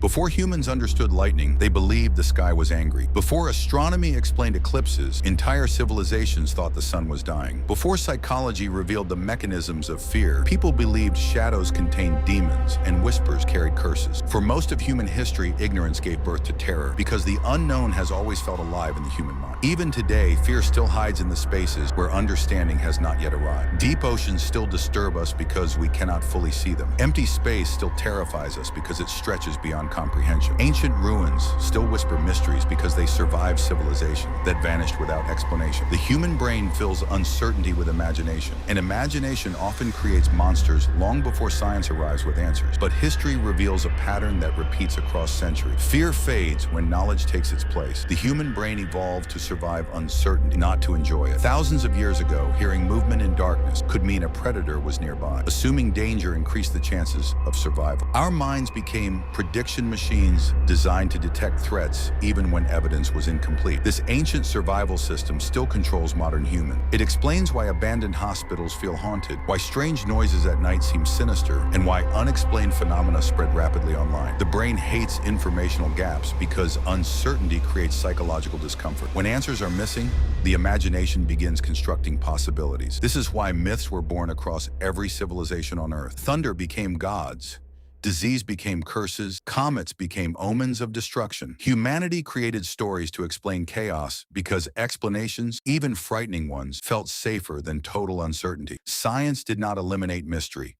Before humans understood lightning, they believed the sky was angry. Before astronomy explained eclipses, entire civilizations thought the sun was dying. Before psychology revealed the mechanisms of fear, people believed shadows contained demons and whispers carried curses. For most of human history, ignorance gave birth to terror because the unknown has always felt alive in the human mind. Even today, fear still hides in the spaces where understanding has not yet arrived. Deep oceans still disturb us because we cannot fully see them. Empty space still terrifies us because it stretches beyond comprehension. Ancient ruins still whisper mysteries because they survived civilization that vanished without explanation. The human brain fills uncertainty with imagination, and imagination often creates monsters long before science arrives with answers. But history reveals a pattern that repeats across centuries. Fear fades when knowledge takes its place. The human brain evolved to survive uncertainty, not to enjoy it. Thousands of years ago, hearing movement in darkness could mean a predator was nearby. Assuming danger increased the chances of survival. Our minds became prediction machines designed to detect threats even when evidence was incomplete. This ancient survival system still controls modern humans. It explains why abandoned hospitals feel haunted, why strange noises at night seem sinister, and why unexplained phenomena spread rapidly online. The brain hates informational gaps because uncertainty creates psychological discomfort. When answers are missing, the imagination begins constructing possibilities. This is why myths were born across every civilization on Earth. Thunder became gods. Disease became curses, comets became omens of destruction. Humanity created stories to explain chaos because explanations, even frightening ones, felt safer than total uncertainty. Science did not eliminate mystery.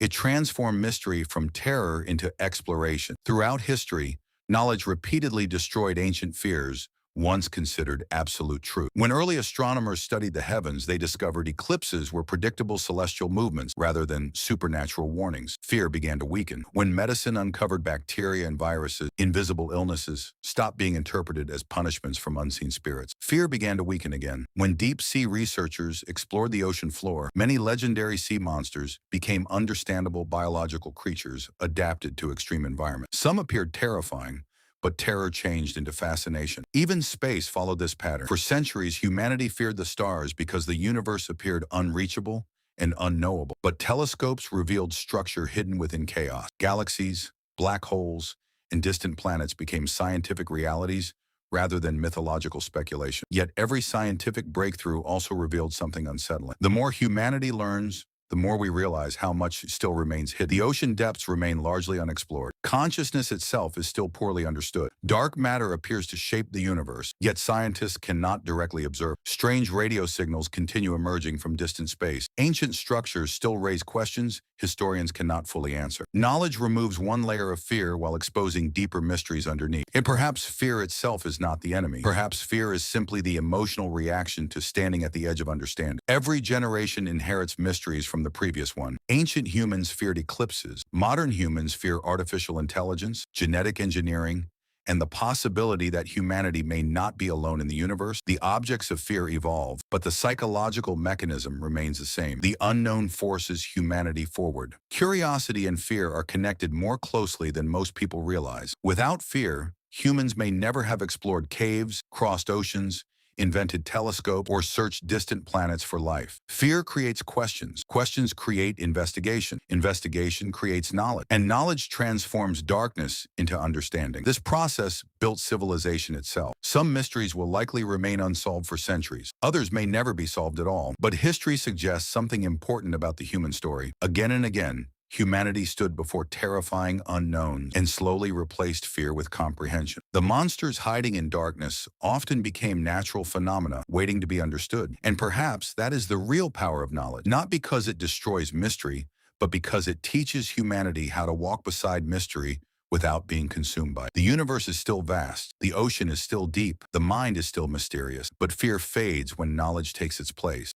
It transformed mystery from terror into exploration. Throughout history, knowledge repeatedly destroyed ancient fears, once considered absolute truth. When early astronomers studied the heavens, they discovered eclipses were predictable celestial movements rather than supernatural warnings. Fear began to weaken. When medicine uncovered bacteria and viruses, invisible illnesses stopped being interpreted as punishments from unseen spirits. Fear began to weaken again. When deep-sea researchers explored the ocean floor, many legendary sea monsters became understandable biological creatures adapted to extreme environments. Some appeared terrifying, but terror changed into fascination. Even space followed this pattern. For centuries, humanity feared the stars because the universe appeared unreachable and unknowable. But telescopes revealed structure hidden within chaos. Galaxies, black holes, and distant planets became scientific realities rather than mythological speculation. Yet every scientific breakthrough also revealed something unsettling. The more humanity learns, the more we realize how much still remains hidden. The ocean depths remain largely unexplored. Consciousness itself is still poorly understood. Dark matter appears to shape the universe, yet scientists cannot directly observe. Strange radio signals continue emerging from distant space. Ancient structures still raise questions historians cannot fully answer. Knowledge removes one layer of fear while exposing deeper mysteries underneath. And perhaps fear itself is not the enemy. Perhaps fear is simply the emotional reaction to standing at the edge of understanding. Every generation inherits mysteries from the previous one. Ancient humans feared eclipses. Modern humans fear artificial intelligence, genetic engineering, and the possibility that humanity may not be alone in the universe. The objects of fear evolve, but the psychological mechanism remains the same. The unknown forces humanity forward. Curiosity and fear are connected more closely than most people realize. Without fear, humans may never have explored caves, crossed oceans, invented telescope, or searched distant planets for life. Fear creates questions. Questions create investigation. Investigation creates knowledge. And knowledge transforms darkness into understanding. This process built civilization itself. Some mysteries will likely remain unsolved for centuries. Others may never be solved at all. But history suggests something important about the human story. Again and again, humanity stood before terrifying unknowns and slowly replaced fear with comprehension. The monsters hiding in darkness often became natural phenomena waiting to be understood. And perhaps that is the real power of knowledge, not because it destroys mystery, but because it teaches humanity how to walk beside mystery without being consumed by it. The universe is still vast, the ocean is still deep, the mind is still mysterious, but fear fades when knowledge takes its place.